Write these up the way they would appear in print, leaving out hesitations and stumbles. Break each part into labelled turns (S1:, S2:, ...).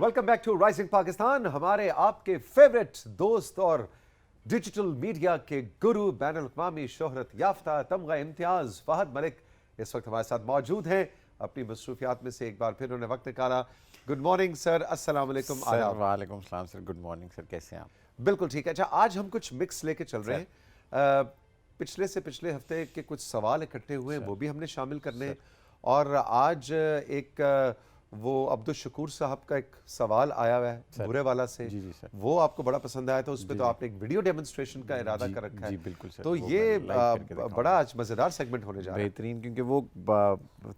S1: Welcome back to Rising Pakistan. ہمارے آپ کے فیوریٹ دوست اور ڈیجیٹل میڈیا کے گرو بین الاقوامی شہرت یافتہ تمغہ امتیاز فہد ملک اس وقت ہمارے ساتھ موجود ہیں. اپنی مصروفیات میں سے ایک بار پھر انہوں نے وقت نکالا. Good morning sir. السلام علیکم.
S2: وعلیکم السلام سر. Good morning sir. کیسے ہیں آپ؟
S1: بالکل ٹھیک ہے. اچھا, آج ہم کچھ مکس لے کے چل رہے ہیں. پچھلے ہفتے کے کچھ سوال اکٹھے ہوئے ہیں وہ بھی ہم نے شامل کرنے, اور آج ایک وہ عبدالشکور صاحب کا ایک سوال آیا ہوا ہے برے والا سے, وہ آپ کو بڑا پسند آیا تھا. اس پہ تو آپ نے ایک ویڈیو ڈیمونسٹریشن کا ارادہ کر رکھا ہے.
S2: جی بالکل سر.
S1: تو یہ بڑا آج مزیدار سیگمنٹ ہونے جا رہا ہے.
S2: بہترین, کیونکہ وہ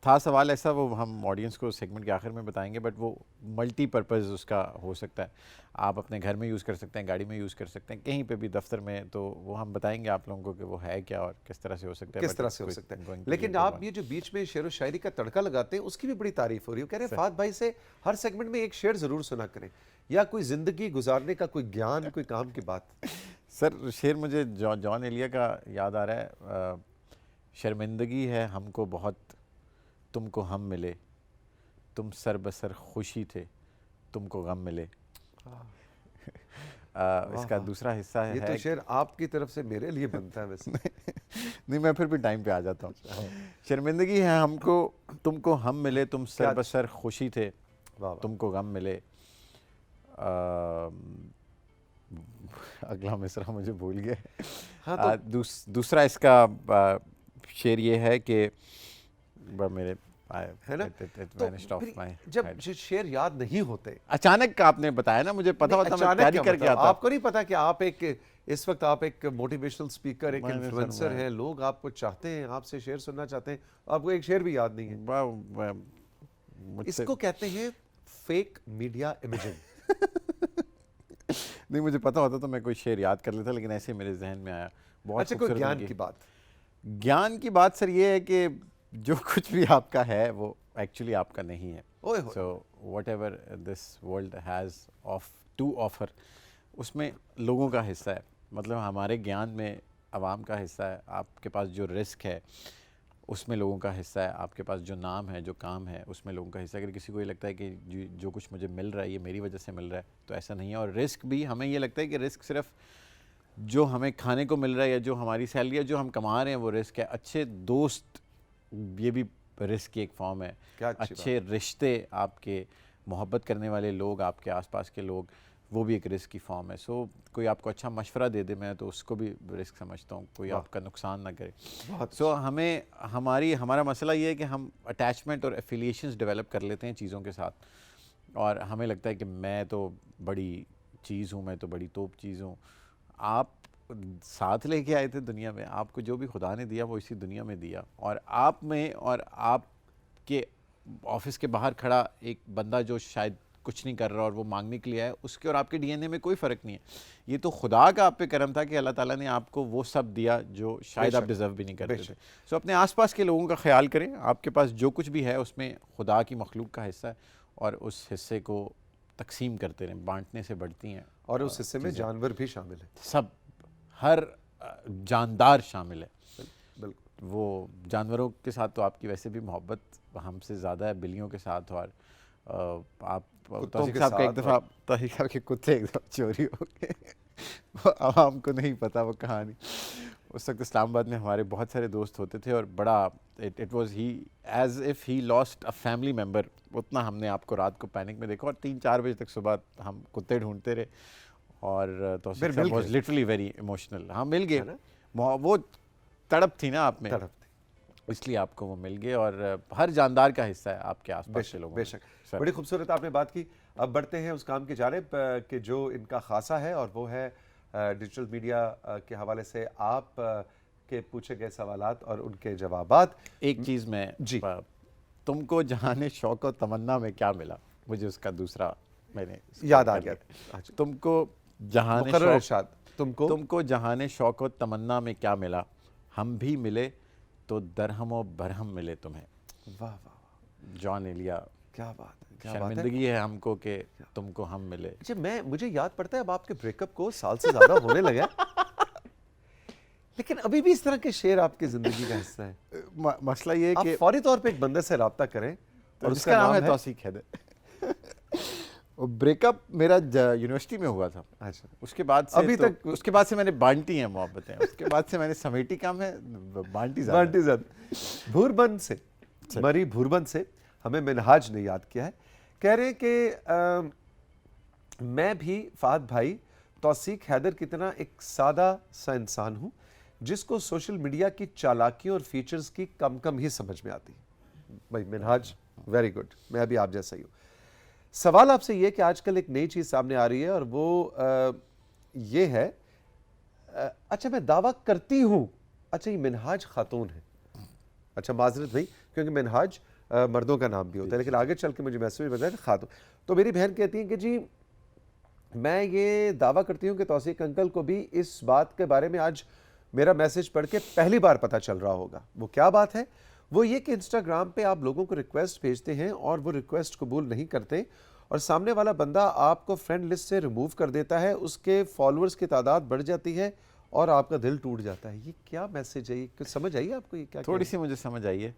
S2: تھا سوال ایسا, وہ ہم آڈینس کو سیگمنٹ کے آخر میں بتائیں گے, بٹ وہ ملٹی پرپز اس کا ہو سکتا ہے. آپ اپنے گھر میں یوز کر سکتے ہیں, گاڑی میں یوز کر سکتے ہیں, کہیں پہ بھی, دفتر میں. تو وہ ہم بتائیں گے آپ لوگوں کو کہ وہ ہے کیا اور کس طرح سے ہو سکتا ہے.
S1: کس طرح سے ہو سکتا ہے. لیکن آپ یہ جو بیچ میں شعر و شاعری کا تڑکا لگاتے ہیں اس کی بھی بڑی تعریف ہو رہی ہے. کہہ رہے ہیں فہد بھائی سے ہر سیگمنٹ میں ایک شعر ضرور سنا کریں, یا کوئی زندگی گزارنے کا کوئی گیان, کوئی کام کی بات.
S2: سر شعر مجھے جان ایلیا کا یاد آ رہا ہے. شرمندگی ہے ہم کو بہت تم کو ہم ملے, تم سر بسر خوشی تھے تم کو غم ملے. اس کا دوسرا حصہ ہے,
S1: یہ تو شعر آپ کی طرف سے میرے لیے بنتا ہے ویسے.
S2: نہیں, میں پھر بھی ٹائم پہ آ جاتا ہوں. شرمندگی ہے ہم کو تم کو ہم ملے, تم سر بسر خوشی تھے تم کو غم ملے. اگلا مصرع مجھے بھول گیا. دوسرا اس کا شعر یہ ہے کہ میرے
S1: جب شعر یاد نہیں ہوتے,
S2: اچانک آپ نے بتایا نا, مجھے پتا ہوتا میں تیاری کر کے آتا.
S1: آپ کو نہیں پتا کہ آپ ایک اس وقت آپ ایک موٹیویشنل سپیکر, ایک انفلوئنسر ہیں, لوگ آپ کو چاہتے ہیں, آپ سے شعر سننا چاہتے ہیں, آپ کو ایک شعر بھی یاد نہیں ہے. اس کو کہتے ہیں فیک میڈیا امیجنگ.
S2: نہیں, مجھے پتا ہوتا تو میں کوئی شعر یاد کر لیتا, لیکن ایسے میرے ذہن میں آیا.
S1: اچھا, کوئی گیان کی بات.
S2: گیان کی بات سر یہ ہے کہ جو کچھ بھی آپ کا ہے وہ ایکچولی آپ کا نہیں ہے. So whatever this world has to offer, اس میں لوگوں کا حصہ ہے. مطلب ہمارے گیان میں عوام کا حصہ ہے. آپ کے پاس جو رزق ہے اس میں لوگوں کا حصہ ہے. آپ کے پاس جو نام ہے, جو کام ہے, اس میں لوگوں کا حصہ ہے. اگر کسی کو یہ لگتا ہے کہ جو کچھ مجھے مل رہا ہے یہ میری وجہ سے مل رہا ہے, تو ایسا نہیں ہے. اور رزق بھی ہمیں یہ لگتا ہے کہ رزق صرف جو ہمیں کھانے کو مل رہا ہے یا جو ہماری سیلری ہے, جو ہم کما رہے ہیں وہ رزق ہے. اچھے دوست یہ بھی رزق کی ایک فارم ہے. اچھے رشتے, آپ کے محبت کرنے والے لوگ, آپ کے آس پاس کے لوگ, وہ بھی ایک رزق کی فارم ہے. سو کوئی آپ کو اچھا مشورہ دے دے, میں تو اس کو بھی رزق سمجھتا ہوں. کوئی آپ کا نقصان نہ کرے. سو ہمارا مسئلہ یہ ہے کہ ہم اٹیچمنٹ اور ایفیلیشنز ڈیولپ کر لیتے ہیں چیزوں کے ساتھ, اور ہمیں لگتا ہے کہ میں تو بڑی چیز ہوں, میں تو بڑی توپ چیز ہوں. آپ ساتھ لے کے آئے تھے دنیا میں, آپ کو جو بھی خدا نے دیا وہ اسی دنیا میں دیا. اور آپ میں اور آپ کے آفس کے باہر کھڑا ایک بندہ جو شاید کچھ نہیں کر رہا اور وہ مانگنے کے لیے آیا, اس کے اور آپ کے ڈی این اے میں کوئی فرق نہیں ہے. یہ تو خدا کا آپ پہ کرم تھا کہ اللہ تعالیٰ نے آپ کو وہ سب دیا جو شاید آپ ڈیزرو بھی نہیں کرتے تھے. سو اپنے آس پاس کے لوگوں کا خیال کریں. آپ کے پاس جو کچھ بھی ہے اس میں خدا کی مخلوق کا حصہ ہے, اور اس حصے کو تقسیم کرتے رہیں. بانٹنے سے بڑھتی ہیں.
S1: اور اس حصے میں جانور بھی شامل ہیں.
S2: سب, ہر جاندار شامل ہے.
S1: بالکل.
S2: وہ جانوروں کے ساتھ تو آپ کی ویسے بھی محبت ہم سے زیادہ ہے, بلیوں کے ساتھ. اور آپ توثیق صاحب کا ایک دفعہ توثیق صاحب کے کتے ایک دفعہ چوری ہو گئے, عوام کو نہیں پتا وہ کہانی. اس وقت اسلام آباد میں ہمارے بہت سارے دوست ہوتے تھے, اور بڑا it was he as if he last a family member. اتنا ہم نے آپ کو رات کو پینک میں دیکھا, اور 3-4 بجے تک صبح ہم کتے ڈھونڈتے رہے. اور توثیق صاحب واز لٹرلی ویری ایموشنل. ہاں مل گئے, وہ تڑپ تھی نا آپ میں, اس لیے آپ کو وہ مل گئے. اور ہر جاندار کا حصہ ہے آپ کے آس پاس کے لوگوں.
S1: بے شک. بڑی خوبصورت آپ نے بات کی. اب بڑھتے ہیں اس کام کی جانب کہ جو ان کا خاصہ ہے, اور وہ ہے ڈیجیٹل میڈیا کے حوالے سے آپ کے پوچھے گئے سوالات اور ان کے جوابات.
S2: ایک چیز میں, تم کو جہان شوق و تمنا میں کیا ملا, مجھے اس کا دوسرا میں نے
S1: یاد آ گیا.
S2: تم کو جہان شوق و تمنا میں کیا ملا, ہم بھی ملے تو درہم و برہم ملے تمہیں.
S1: واہ واہ,
S2: جان ایلیا.
S1: کیا بات ہے.
S2: شرمندگی ہے ہم کو کہ تم کو ہم ملے.
S1: اچھا, مجھے یاد پڑتا ہے اب آپ کے بریک اپ کو سال سے زیادہ ہونے لگا, لیکن ابھی بھی اس طرح کے شعر آپ کی زندگی کا حصہ ہے.
S2: مسئلہ یہ ہے کہ
S1: فوری طور پہ ایک بندے سے رابطہ کریں,
S2: اور اس کا نام ہے توثیق حیدر. بریک اپ میرا یونیورسٹی میں ہوا تھا.
S1: اچھا
S2: اس کے بعد سے
S1: ابھی تک
S2: اس کے بعد سے میں نے بانٹی ہیں محبتیں, اس کے بعد سے میں نے سمیٹی کام ہے, بانٹی
S1: زیادہ. بھوربند سے, مری بھوربند سے ہمیں منہاج نے یاد کیا ہے, کہہ رہے ہیں کہ میں بھی فہد بھائی توثیق حیدر کی طرح ایک سادہ سا انسان ہوں جس کو سوشل میڈیا کی چالاکیوں اور فیچرز کی کم ہی سمجھ میں آتی ہے. بھائی منہاج ویری گڈ, میں بھی آپ جیسا ہی ہوں. سوال آپ سے یہ کہ آج کل ایک نئی چیز سامنے آ رہی ہے اور وہ یہ ہے, اچھا میں دعویٰ کرتی ہوں, اچھا یہ منہاج خاتون ہے, اچھا معذرت بھائی کیونکہ منہاج مردوں کا نام بھی ہوتا ہے, لیکن آگے چل کے مجھے میسج بتایا کہ خاتون. تو میری بہن کہتی ہیں کہ جی میں یہ دعویٰ کرتی ہوں کہ توثیق انکل کو بھی اس بات کے بارے میں آج میرا میسج پڑھ کے پہلی بار پتہ چل رہا ہوگا. وہ کیا بات ہے؟ وہ یہ کہ انسٹاگرام پہ آپ لوگوں کو ریکویسٹ بھیجتے ہیں اور وہ ریکویسٹ قبول نہیں کرتے اور سامنے والا بندہ آپ کو فرینڈ لسٹ سے ریموو کر دیتا ہے, اس کے فالوورز کی تعداد بڑھ جاتی ہے اور آپ کا دل ٹوٹ جاتا ہے. یہ کیا میسج ہے؟ یہ کچھ سمجھ آئی آپ کو؟ یہ کیا
S2: تھوڑی سی مجھے سمجھ آئی ہے.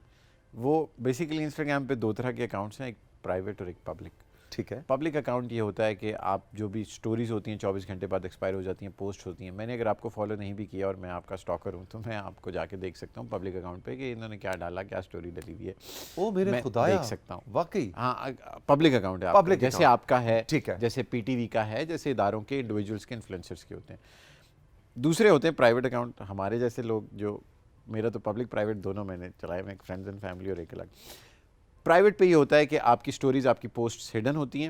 S2: وہ بیسیکلی انسٹاگرام پہ 2 طرح کے اکاؤنٹس ہیں, ایک پرائیویٹ اور ایک پبلک.
S1: ٹھیک ہے.
S2: پبلک اکاؤنٹ یہ ہوتا ہے کہ آپ جو بھی سٹوریز ہوتی ہیں 24 گھنٹے بعد ایکسپائر ہو جاتی ہیں, پوسٹ ہوتی ہیں, میں نے اگر آپ کو فالو نہیں بھی کیا اور میں آپ کا سٹاکر ہوں تو میں آپ کو جا کے دیکھ سکتا ہوں پبلک اکاؤنٹ پہ کہ انہوں نے کیا ڈالا, کیا سٹوری ڈلی ہوئی ہے,
S1: او میرے خدایا,
S2: دیکھ سکتا ہوں.
S1: واقعی
S2: ہاں پبلک اکاؤنٹ ہے
S1: پبلک,
S2: جیسے آپ کا ہے,
S1: ٹھیک ہے,
S2: جیسے پی ٹی وی کا ہے, جیسے اداروں کے انڈیویجولس کے انفلوئنسرس کے ہوتے ہیں. دوسرے ہوتے ہیں پرائیویٹ اکاؤنٹ, ہمارے جیسے لوگ جو, میرا تو پبلک پرائیویٹ دونوں میں نے چلایا, میں ایک فرینڈز اینڈ فیملی اور ایک الگ. پرائیویٹ پہ یہ ہوتا ہے کہ آپ کی سٹوریز, آپ کی پوسٹس ہڈن ہوتی ہیں.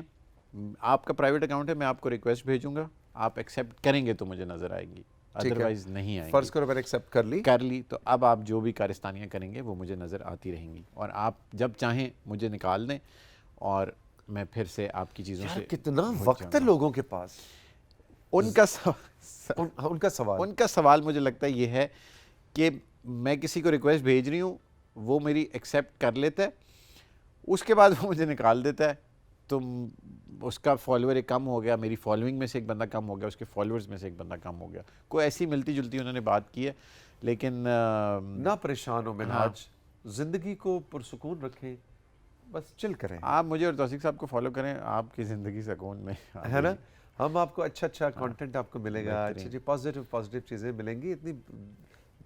S2: آپ کا پرائیویٹ اکاؤنٹ ہے, میں آپ کو ریکویسٹ بھیجوں گا, آپ ایکسیپٹ کریں گے تو مجھے نظر آئے گی, ادروائز نہیں آئے گی.
S1: فرض کرو میں نے ایکسیپٹ کر لی
S2: تو اب آپ جو بھی کارستانیاں کریں گے وہ مجھے نظر آتی رہیں گی, اور آپ جب چاہیں مجھے نکال دیں اور میں پھر سے آپ کی چیزوں سے.
S1: کتنا وقت ہے لوگوں کے پاس.
S2: ان کا سوال مجھے لگتا ہے یہ ہے کہ میں کسی کو ریکویسٹ بھیج رہی ہوں, وہ میری ایکسیپٹ کر لیتا ہے, اس کے بعد وہ مجھے نکال دیتا ہے, تو اس کا فالوور ایک کم ہو گیا, میری فالوئنگ میں سے ایک بندہ کم ہو گیا, اس کے فالوورز میں سے ایک بندہ کم ہو گیا. کوئی ایسی ملتی جلتی انہوں نے بات کی ہے, لیکن
S1: نہ پریشان ہو منہاج, زندگی کو پرسکون رکھیں, بس چل کریں.
S2: آپ مجھے اور توثیق صاحب کو فالو کریں, آپ کی زندگی سکون میں
S1: ہے نا. ہم آپ کو اچھا کانٹینٹ آپ کو ملے گا, اچھی پازیٹیو چیزیں ملیں گی. اتنی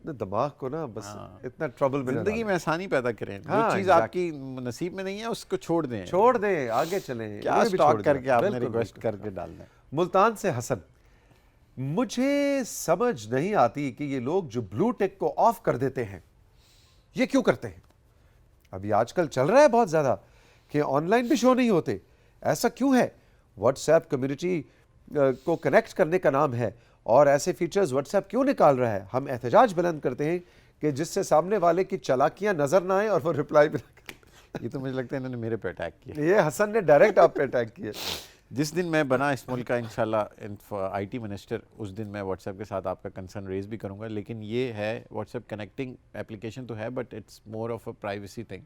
S1: دماغ کو نا بس اتنا ٹربل میں
S2: زندگی میں آسانی پیدا کریں. جو چیز آپ کی نصیب میں نہیں ہے اس کو چھوڑ دیں, آگے
S1: چلیں.
S2: کیا سٹاک کر کے آپ نے ریکویسٹ کر کے ڈال دیں.
S1: ملتان سے حسن, مجھے سمجھ نہیں آتی کہ یہ لوگ جو بلو ٹک کو آف کر دیتے ہیں یہ کیوں کرتے ہیں. ابھی آج کل چل رہا ہے بہت زیادہ کہ آن لائن بھی شو نہیں ہوتے, ایسا کیوں ہے؟ واٹس ایپ کمیونٹی کو کنیکٹ کرنے کا نام ہے اور ایسے فیچرز واٹس ایپ کیوں نکال رہا ہے؟ ہم احتجاج بلند کرتے ہیں کہ جس سے سامنے والے کی چالاکیاں نظر نہ آئیں اور وہ رپلائی بھی نہ کریں.
S2: یہ تو مجھے لگتا ہے انہوں نے میرے پہ اٹیک کیا.
S1: یہ حسن نے ڈائریکٹ آپ پہ اٹیک کیا.
S2: جس دن میں بنا اس ملک کا انشاءاللہ آئی ٹی منسٹر, اس دن میں واٹس ایپ کے ساتھ آپ کا کنسرن ریز بھی کروں گا. لیکن یہ ہے واٹس ایپ کنیکٹنگ اپلیکیشن تو ہے, but it's more of a privacy thing.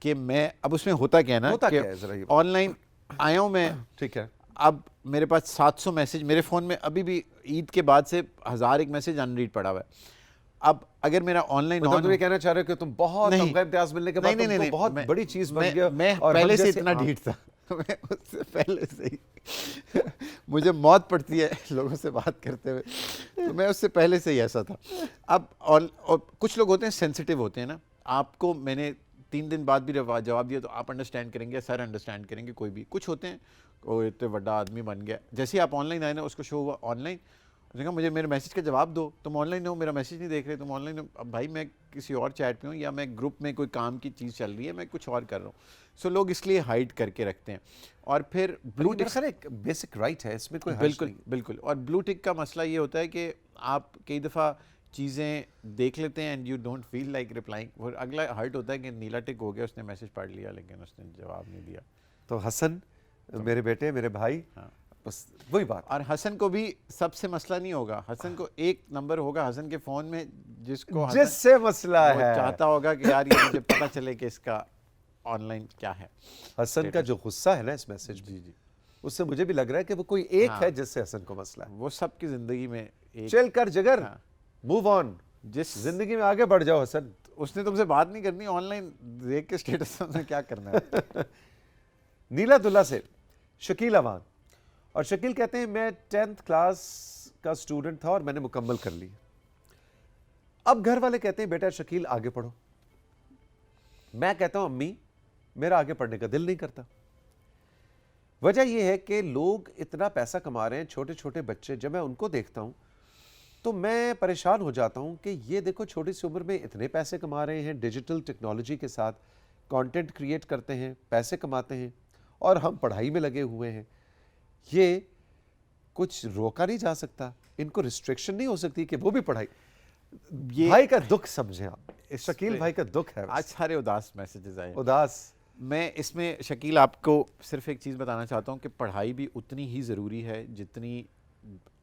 S2: کہ میں اب اس میں ہوتا کیا ہے نا کہ آن لائن آیا ہوں میں,
S1: ٹھیک ہے,
S2: اب میرے پاس 700 میسج میرے فون میں ابھی بھی عید کے بعد سے 1001 میسج ان ریڈ پڑا ہوا ہے. اب اگر میرا آن لائن
S1: تم یہ کہنا چاہ رہے ہو کہ تم بہت امتیاز ملنے کے بعد تم کو بہت بڑی چیز بن گیا.
S2: میں پہلے سے اتنا ڈھیٹ تھا, میں اس سے پہلے سے ہی مجھے موت پڑتی ہے لوگوں سے بات کرتے ہوئے, تو میں اس سے پہلے سے ہی ایسا تھا. اب اور کچھ لوگ ہوتے ہیں سینسٹیو ہوتے ہیں نا, آپ کو میں نے 3 دن بعد بھی جواب دیا تو آپ انڈرسٹینڈ کریں گے, سر انڈرسٹینڈ کریں گے. کوئی بھی کچھ ہوتے ہیں وہ اتنے بڑا آدمی بن گیا. جیسے ہی آپ آن لائن آئے نا, اس کو شو ہوا آن لائن, اس نے کہا مجھے میرے میسج کا جواب دو, تم آن لائن ہو, میرا میسج نہیں دیکھ رہے, تم آن لائن ہو. اب بھائی میں کسی اور چیٹ پہ ہوں یا میں گروپ میں کوئی کام کی چیز چل رہی ہے, میں کچھ اور کر رہا ہوں. سو لوگ اس لیے ہائڈ کر کے رکھتے ہیں. اور پھر
S1: بلو ٹک ایک بیسک رائٹ ہے, اس میں کوئی
S2: بالکل. اور بلو ٹک کا مسئلہ یہ ہوتا ہے کہ آپ کئی دفعہ چیزیں دیکھ لیتے ہیں and you don't feel like replying. اور اگلا ہرٹ ہوتا ہے کہ نیلا ٹک ہو گیا, اس نے میسج پڑھ لیا لیکن اس نے جواب نہیں دیا.
S1: تو حسن میرے بیٹے, میرے بھائی, بس وہی بات.
S2: اور حسن کو بھی سب سے مسئلہ نہیں ہوگا, حسن کو ایک نمبر ہوگا حسن کے فون میں جس
S1: سے مسئلہ ہے,
S2: چاہتا ہوگا کہ یار یہ مجھے پتہ چلے کہ اس کا آن لائن کیا ہے.
S1: حسن کا جو غصہ ہے نا اس میسج, جی اس سے مجھے بھی لگ رہا ہے کہ وہ کوئی ایک ہے جس سے حسن کو مسئلہ ہے.
S2: وہ سب کی زندگی میں
S1: چل کر جگر, موو آن, جس زندگی میں آگے بڑھ جاؤ. حسن
S2: اس نے تم سے بات نہیں کرنی, آن لائن دیکھ کے اسٹیٹس میں کیا کرنا ہے.
S1: نیلا دلہ سے, شکیل اوان. اور شکیل کہتے ہیں میں 10th کلاس کا اسٹوڈنٹ تھا اور میں نے مکمل کر لی. اب گھر والے کہتے ہیں بیٹا شکیل آگے پڑھو. میں کہتا ہوں امی میرا آگے پڑھنے کا دل نہیں کرتا. وجہ یہ ہے کہ لوگ اتنا پیسہ کما رہے ہیں, چھوٹے چھوٹے بچے, جب میں ان کو دیکھتا ہوں تو میں پریشان ہو جاتا ہوں کہ یہ دیکھو چھوٹی سی عمر میں اتنے پیسے کما رہے ہیں, ڈیجیٹل ٹیکنالوجی کے ساتھ کانٹینٹ کریٹ کرتے ہیں, پیسے کماتے ہیں, اور ہم پڑھائی میں لگے ہوئے ہیں. یہ کچھ روکا نہیں جا سکتا, ان کو ریسٹرکشن نہیں ہو سکتی کہ وہ بھی پڑھائی. بھائی کا دکھ سمجھیں آپ, شکیل بھائی کا دکھ ہے.
S2: آج سارے اداس میسیجز آئے.
S1: اداس.
S2: میں اس میں شکیل آپ کو صرف ایک چیز بتانا چاہتا ہوں کہ پڑھائی بھی اتنی ہی ضروری ہے جتنی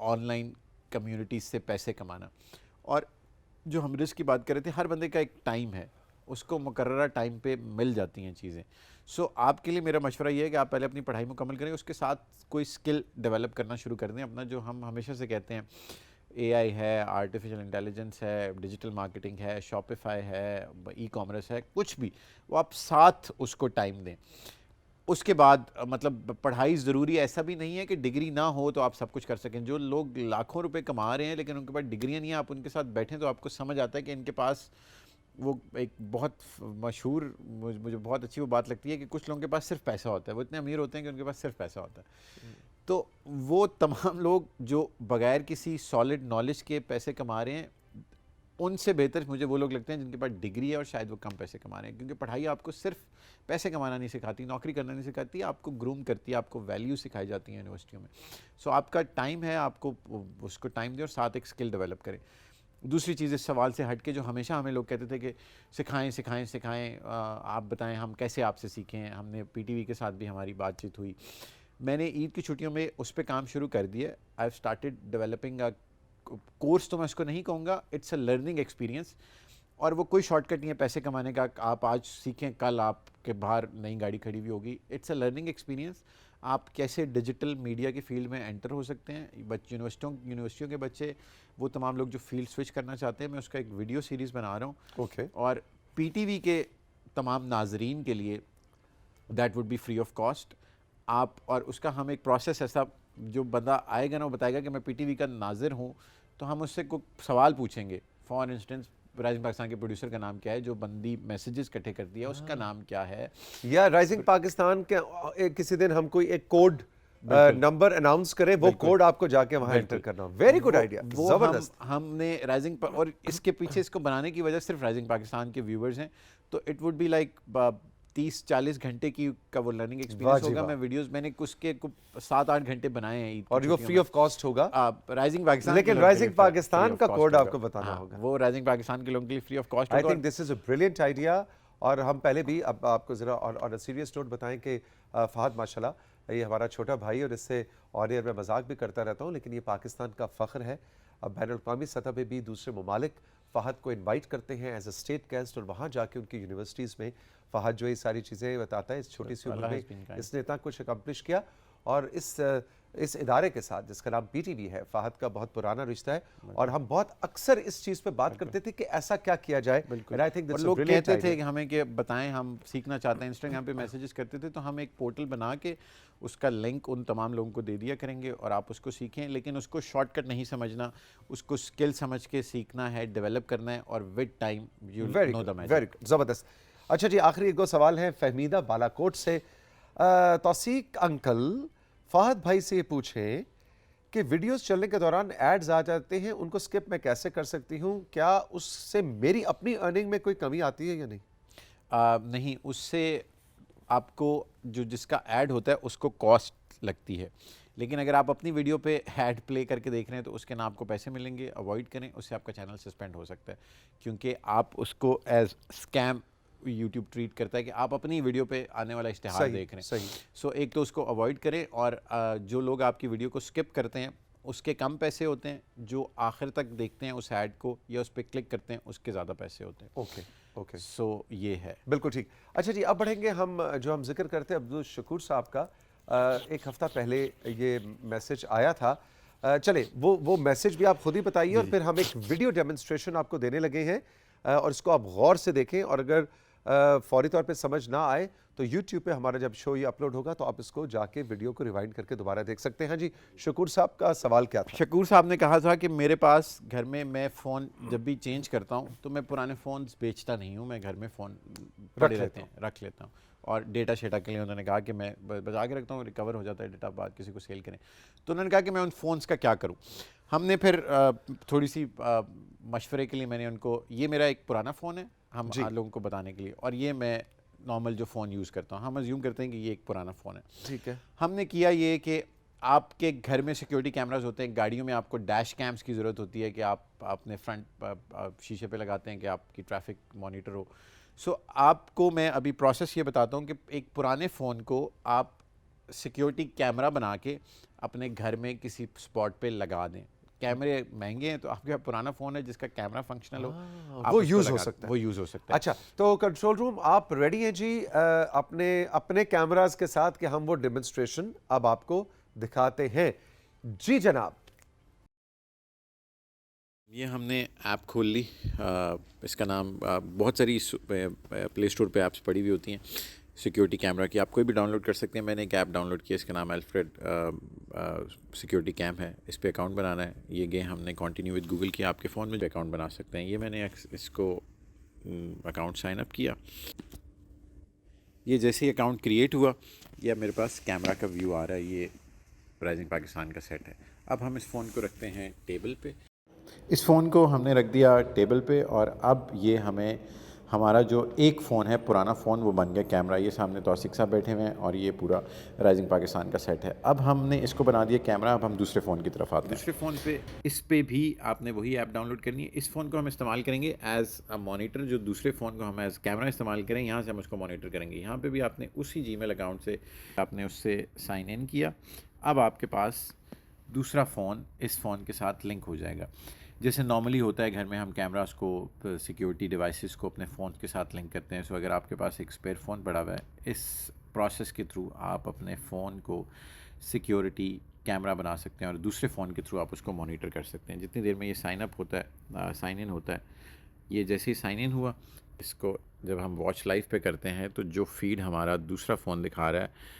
S2: آن لائن کمیونٹیز سے پیسے کمانا. اور جو ہم رسک کی بات کر رہے تھے, ہر بندے کا ایک ٹائم ہے, اس کو مقررہ ٹائم پہ مل جاتی ہیں چیزیں. سو آپ کے لیے میرا مشورہ یہ ہے کہ آپ پہلے اپنی پڑھائی مکمل کریں, اس کے ساتھ کوئی اسکل ڈیولپ کرنا شروع کر دیں اپنا. جو ہم ہمیشہ سے کہتے ہیں اے آئی ہے, آرٹیفیشل انٹیلیجنس ہے, ڈیجیٹل مارکیٹنگ ہے, شاپیفائی ہے, ای کامرس ہے, کچھ بھی, وہ آپ ساتھ اس کو ٹائم دیں. اس کے بعد مطلب پڑھائی ضروری ایسا بھی نہیں ہے کہ ڈگری نہ ہو تو آپ سب کچھ کر سکیں. جو لوگ لاکھوں روپے کما رہے ہیں لیکن ان کے پاس ڈگریاں نہیں ہیں, آپ ان کے ساتھ بیٹھیں تو آپ کو سمجھ آتا ہے کہ ان کے پاس وہ ایک بہت مشہور, مجھے بہت اچھی وہ بات لگتی ہے کہ کچھ لوگوں کے پاس صرف پیسہ ہوتا ہے, وہ اتنے امیر ہوتے ہیں کہ ان کے پاس صرف پیسہ ہوتا ہے. تو وہ تمام لوگ جو بغیر کسی سالڈ نالج کے پیسے کما رہے ہیں, ان سے بہتر مجھے وہ لوگ لگتے ہیں جن کے پاس ڈگری ہے اور شاید وہ کم پیسے کما رہے ہیں. کیونکہ پڑھائی آپ کو صرف پیسے کمانا نہیں سکھاتی, نوکری کرنا نہیں سکھاتی, آپ کو گروم کرتی ہے, آپ کو ویلیو سکھائی جاتی ہیں یونیورسٹیوں میں. سو آپ کا ٹائم ہے, آپ کو اس کو ٹائم دیں اور ساتھ ایک اسکل ڈیولپ کریں. دوسری چیز اس سوال سے ہٹ کے جو ہمیشہ ہمیں لوگ کہتے تھے کہ سکھائیں سکھائیں سکھائیں, آپ بتائیں ہم کیسے آپ سے سیکھیں. ہم نے پی ٹی وی کے ساتھ بھی ہماری بات چیت ہوئی. میں نے عید کی چھٹیوں میں اس پہ کام شروع کر دیا. I have started developing course, تو میں اس کو نہیں کہوں گا, اٹس اے لرننگ ایکسپیرینس. اور وہ کوئی شارٹ کٹ نہیں ہے پیسے کمانے کا, آپ آج سیکھیں کل آپ کے باہر نئی گاڑی کھڑی ہوئی ہوگی. It's a learning experience. آپ کیسے ڈیجیٹل میڈیا کی فیلڈ میں انٹر ہو سکتے ہیں. یونیورسٹیوں کے بچے, وہ تمام لوگ جو فیلڈ سوئچ کرنا چاہتے ہیں, میں اس کا ایک ویڈیو سیریز بنا رہا ہوں.
S1: اوکے.
S2: اور پی ٹی وی کے تمام ناظرین کے لیے that would be free of cost. آپ, اور اس کا ہم ایک پروسیس ایسا, جو بندہ آئے گا نا وہ بتائے گا کہ میں پی ٹی وی کا ناظر ہوں, تو ہم اس سے کوئی سوال پوچھیں گے. فار انسٹنس رائزنگ پاکستان کے پروڈیوسر کا نام کیا ہے, جو بندی میسیجز اکٹھے کرتی ہے اس کا نام کیا ہے,
S1: یا رائزنگ پاکستان کے کسی دن ہم کوئی ایک کوڈ نمبر اناؤنس کریں, وہ کوڈ آپ کو جا کے وہاں انٹر کرنا. ویری گڈ آئیڈیا, زبردست.
S2: ہم نے رائزنگ, اور اس کے پیچھے اس کو بنانے کی وجہ صرف رائزنگ پاکستان کے ویورز ہیں. تو اٹ وڈ بی لائک 30-40 گھنٹے کی کا وہ لرننگ ایکسپیرینس ہوگا. میں ویڈیوز میں نے اس کے 7-8 گھنٹے بنائے ہیں,
S1: اور جو فری آف کاسٹ ہوگا
S2: رائزنگ پاکستان,
S1: لیکن رائزنگ پاکستان کا کوڈ آپ کو بتانا ہوگا.
S2: وہ رائزنگ پاکستان کے لوگوں کے لیے فری آف کاسٹ
S1: آئی
S2: ہوگا.
S1: Think this is a brilliant idea. اور ہم پہلے بھی, اب آپ کو ذرا اور سیریس نوٹ بتائیں کہ فہد ماشاءاللہ یہ ہمارا چھوٹا بھائی, اور اس سے آن ایئر میں مذاق بھی کرتا رہتا ہوں, لیکن یہ پاکستان کا فخر ہے. اب بین الاقوامی سطح پہ بھی دوسرے ممالک فہد کو انوائٹ کرتے ہیں ایز اے اسٹیٹ گیسٹ, اور وہاں جا کے ان کی یونیورسٹیز میں فہد جو یہ ساری چیزیں بتاتا ہے. اس چھوٹی سی عمر میں اس نے اتنا کچھ اکمپلش کیا. اور اس ادارے کے ساتھ جس کا نام پی ٹی وی ہے, فہد کا بہت پرانا رشتہ ہے, اور ہم بہت اکثر اس چیز پہ بات کرتے تھے کہ ایسا کیا کیا جائے.
S2: اور لوگ کہتے تھے کہ ہمیں کہ بتائیں ہم سیکھنا چاہتے ہیں, انسٹاگرام پہ میسیجز کرتے تھے, تو ہم ایک پورٹل بنا کے اس کا لنک ان تمام لوگوں کو دے دیا کریں گے اور آپ اس کو سیکھیں. لیکن اس کو شارٹ کٹ نہیں سمجھنا, اس کو اسکل سمجھ کے سیکھنا ہے, ڈیولپ کرنا ہے, اور with time you know the magic.
S1: زبردست. اچھا جی, آخری ایک دو سوال ہیں فہمیدہ بالاکوٹ سے. توثیق انکل, فہد بھائی سے یہ پوچھیں کہ ویڈیوز چلنے کے دوران ایڈز آ جاتے ہیں, ان کو سکپ میں کیسے کر سکتی ہوں, کیا اس سے میری اپنی ارننگ میں کوئی کمی آتی ہے یا نہیں؟
S2: نہیں, اس سے آپ کو جو جس کا ایڈ ہوتا ہے اس کو کاسٹ لگتی ہے. لیکن اگر آپ اپنی ویڈیو پہ ایڈ پلے کر کے دیکھ رہے ہیں تو اس کے نا آپ کو پیسے ملیں گے. اوائڈ کریں, اس سے آپ کا چینل سسپینڈ ہو سکتا ہے, کیونکہ آپ اس کو ایز اسکیم یوٹیوب ٹریٹ کرتا ہے کہ آپ اپنی ویڈیو پہ آنے والا اشتہار دیکھ رہے ہیں. سو ایک تو اس کو اوائڈ کریں, اور جو لوگ آپ کی ویڈیو کو سکپ کرتے ہیں اس کے کم پیسے ہوتے ہیں, جو آخر تک دیکھتے ہیں اس ایڈ کو یا اس پہ کلک کرتے ہیں اس کے زیادہ پیسے ہوتے ہیں.
S1: اوکے اوکے,
S2: سو یہ ہے.
S1: بالکل ٹھیک. اچھا جی, اب بڑھیں گے ہم جو ہم ذکر کرتے ہیں عبدالشکور صاحب کا. ایک ہفتہ پہلے یہ میسج آیا تھا, چلے وہ میسج بھی آپ خود ہی بتائیے, اور پھر ہم ایک ویڈیو ڈیمونسٹریشن آپ کو دینے لگے ہیں, اور اس کو آپ غور سے دیکھیں, اور اگر فوری طور پہ سمجھ نہ آئے تو یوٹیوب پہ ہمارا جب شو یہ اپلوڈ ہوگا تو آپ اس کو جا کے ویڈیو کو ریوائنڈ کر کے دوبارہ دیکھ سکتے ہیں. جی شکور صاحب کا سوال کیا تھا؟
S2: شکور صاحب نے کہا تھا کہ میرے پاس گھر میں فون جب بھی چینج کرتا ہوں تو میں پرانے فونز بیچتا نہیں ہوں, میں گھر میں فون پڑے رہتے ہیں رکھ لیتا ہوں, اور ڈیٹا شیٹا کے لیے انہوں نے کہا کہ میں بچا کے رکھتا ہوں, ریکور ہو جاتا ہے ڈیٹا, بعد کسی کو سیل کریں. تو انہوں نے کہا کہ میں ان فونز کا کیا کروں. ہم نے پھر تھوڑی سی مشورے کے لیے میں نے ان کو, یہ میرا ایک پرانا فون ہے ہم لوگوں کو بتانے کے لیے, اور یہ میں نارمل جو فون یوز کرتا ہوں, ہم ازیوم کرتے ہیں کہ یہ ایک پرانا فون ہے.
S1: ٹھیک ہے.
S2: ہم نے کیا یہ کہ آپ کے گھر میں سیکیورٹی کیمراز ہوتے ہیں, گاڑیوں میں آپ کو ڈیش کیمز کی ضرورت ہوتی ہے کہ آپ اپنے فرنٹ شیشے پہ لگاتے ہیں کہ آپ کی ٹریفک مانیٹر ہو. سو آپ کو میں ابھی پروسیس یہ بتاتا ہوں کہ ایک پرانے فون کو آپ سیکیورٹی کیمرہ بنا کے اپنے گھر میں کسی اسپاٹ پہ لگا دیں. کیمرے مہنگے ہیں, تو آپ کے پرانا فون ہے جس کا کیمرہ فنکشنل ہو,
S1: وہ یوز ہو سکتا ہے.
S2: وہ یوز ہو سکتا ہے.
S1: اچھا, تو کنٹرول روم آپ ریڈی ہیں جی اپنے کیمراز کے ساتھ کہ ہم وہ ڈیمونسٹریشن اب آپ کو دکھاتے ہیں؟ جی جناب.
S2: یہ ہم نے ایپ کھول لی, اس کا نام بہت ساری پلے اسٹور پہ ایپس پڑی ہوئی ہوتی ہیں سیکیورٹی کیمرہ کی, آپ کوئی بھی ڈاؤن لوڈ کر سکتے ہیں. میں نے ایک ایپ ڈاؤن لوڈ کیا, اس کا نام الفریڈ سیکیورٹی کیم ہے. اس پہ اکاؤنٹ بنانا ہے. یہ گئے ہم نے کنٹینیو ود گوگل کیا, آپ کے فون میں جو اکاؤنٹ بنا سکتے ہیں. یہ میں نے اس کو اکاؤنٹ سائن اپ کیا. یہ جیسے ہی اکاؤنٹ کریٹ ہوا, یہ میرے پاس کیمرہ کا ویو آ رہا ہے. یہ رائزنگ پاکستان کا سیٹ ہے. اب ہم اس فون کو رکھتے ہیں ٹیبل پہ. اس فون کو ہم نے رکھ دیا ٹیبل پہ, اور اب یہ ہمیں ہمارا جو ایک فون ہے پرانا فون وہ بن گیا کیمرہ. یہ سامنے توثیق صاحب بیٹھے ہوئے ہیں, اور یہ پورا رائزنگ پاکستان کا سیٹ ہے. اب ہم نے اس کو بنا دیا کیمرہ. اب ہم دوسرے فون کی طرف آتے ہیں. دوسرے فون پہ اس پہ بھی آپ نے وہی ایپ ڈاؤن لوڈ کرنی ہے. اس فون کو ہم استعمال کریں گے ایز اے مانیٹر, جو دوسرے فون کو ہم ایز کیمرہ استعمال کریں, یہاں سے ہم اس کو مانیٹر کریں گے. یہاں پہ بھی آپ نے اسی جی میل اکاؤنٹ سے آپ نے اس سے سائن ان کیا. اب آپ کے پاس دوسرا فون اس فون کے ساتھ لنک ہو جائے گا. جیسے نارملی ہوتا ہے گھر میں ہم کیمراز کو, سیکیورٹی ڈیوائسز کو اپنے فون کے ساتھ لنک کرتے ہیں. سو اگر آپ کے پاس ایک اسپیئر فون پڑا ہوا ہے, اس پروسیس کے تھرو آپ اپنے فون کو سیکیورٹی کیمرہ بنا سکتے ہیں, اور دوسرے فون کے تھرو آپ اس کو مانیٹر کر سکتے ہیں. جتنی دیر میں یہ سائن اپ ہوتا ہے, سائن ان ہوتا ہے, یہ جیسے ہی سائن ان ہوا, اس کو جب ہم واچ لائف پہ کرتے ہیں تو جو فیڈ ہمارا دوسرا فون دکھا رہا ہے,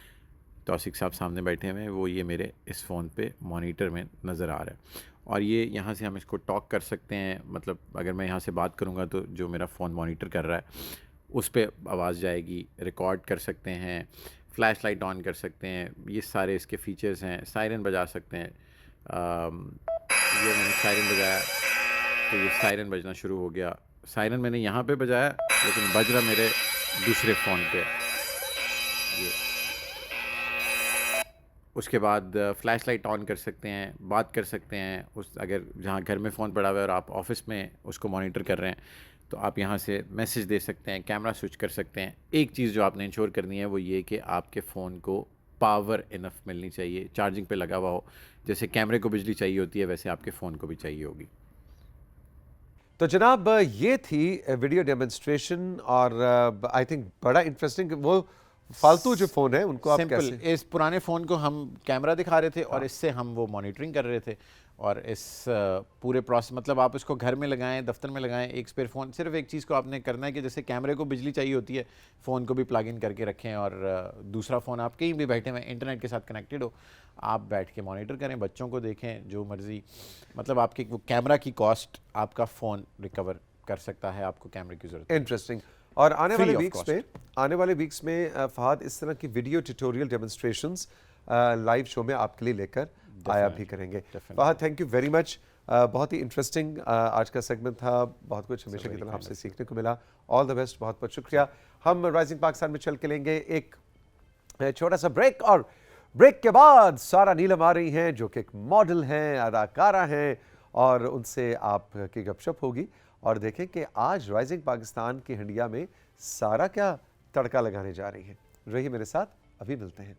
S2: توثیق صاحب سامنے بیٹھے ہوئے ہیں, وہ یہ میرے اس فون پہ مانیٹر میں نظر آ رہا ہے. اور یہ یہاں سے ہم اس کو ٹاک کر سکتے ہیں. مطلب اگر میں یہاں سے بات کروں گا تو جو میرا فون مانیٹر کر رہا ہے اس پہ آواز جائے گی. ریکارڈ کر سکتے ہیں, فلیش لائٹ آن کر سکتے ہیں, یہ سارے اس کے فیچرز ہیں. سائرن بجا سکتے ہیں. یہ میں نے سائرن بجایا تو یہ سائرن بجنا شروع ہو گیا. سائرن میں نے یہاں پہ بجایا لیکن بج رہا میرے دوسرے فون پہ. یہ اس کے بعد فلیش لائٹ آن کر سکتے ہیں, بات کر سکتے ہیں. اگر جہاں گھر میں فون پڑا ہوا ہے اور آپ آفس میں اس کو مانیٹر کر رہے ہیں تو آپ یہاں سے میسج دے سکتے ہیں, کیمرہ سوئچ کر سکتے ہیں. ایک چیز جو آپ نے انشور کرنی ہے وہ یہ کہ آپ کے فون کو پاور انف ملنی چاہیے, چارجنگ پہ لگا ہوا ہو. جیسے کیمرے کو بجلی چاہیے ہوتی ہے ویسے آپ کے فون کو بھی چاہیے ہوگی.
S1: تو جناب یہ تھی ویڈیو ڈیمونسٹریشن, اور آئی تھنک بڑا انٹرسٹنگ. وہ فالتو جو فون ہے ان کو آپ
S2: سمپل,
S1: کیسے,
S2: اس پرانے فون کو ہم کیمرہ دکھا رہے تھے اور اس سے ہم وہ مانیٹرنگ کر رہے تھے. اور اس پورے پروسیس, مطلب آپ اس کو گھر میں لگائیں, دفتر میں لگائیں, ایک اسپیئر فون. صرف ایک چیز کو آپ نے کرنا ہے کہ جیسے کیمرے کو بجلی چاہیے ہوتی ہے, فون کو بھی پلگ ان کر کے رکھیں, اور دوسرا فون آپ کہیں بھی بیٹھے ہوئے انٹرنیٹ کے ساتھ کنیکٹڈ ہو, آپ بیٹھ کے مانیٹر کریں, بچوں کو دیکھیں, جو مرضی. مطلب آپ کی وہ کیمرہ کی کاسٹ آپ کا فون ریکور کر سکتا ہے, آپ کو کیمرے کی ضرورت.
S1: انٹرسٹنگ. اور آنے والے ویکس میں فہد اس طرح کی ویڈیو ٹیوٹوریل ڈیمونسٹریشنز لائیو شو میں آپ کے لیے لے کر آیا بھی کریں گے. Fahad thank you very much, بہت ہی انٹرسٹنگ آج کا سیگمنٹ تھا, بہت کچھ ہمیشہ کی طرح آپ سے سیکھنے کو ملا. آل دا بیسٹ, بہت بہت شکریہ. ہم رائزنگ پاکستان میں چل کے لیں گے ایک چھوٹا سا بریک, اور بریک کے بعد سارا نیلم آ رہی ہیں جو کہ ایک ماڈل ہیں, اداکارہ ہیں, اور ان سے آپ کی گپ شپ ہوگی. اور دیکھیں کہ آج رائزنگ پاکستان کی ہنڈیا میں سارا کیا تڑکا لگانے جا رہی ہیں. رہی میرے ساتھ, ابھی ملتے ہیں.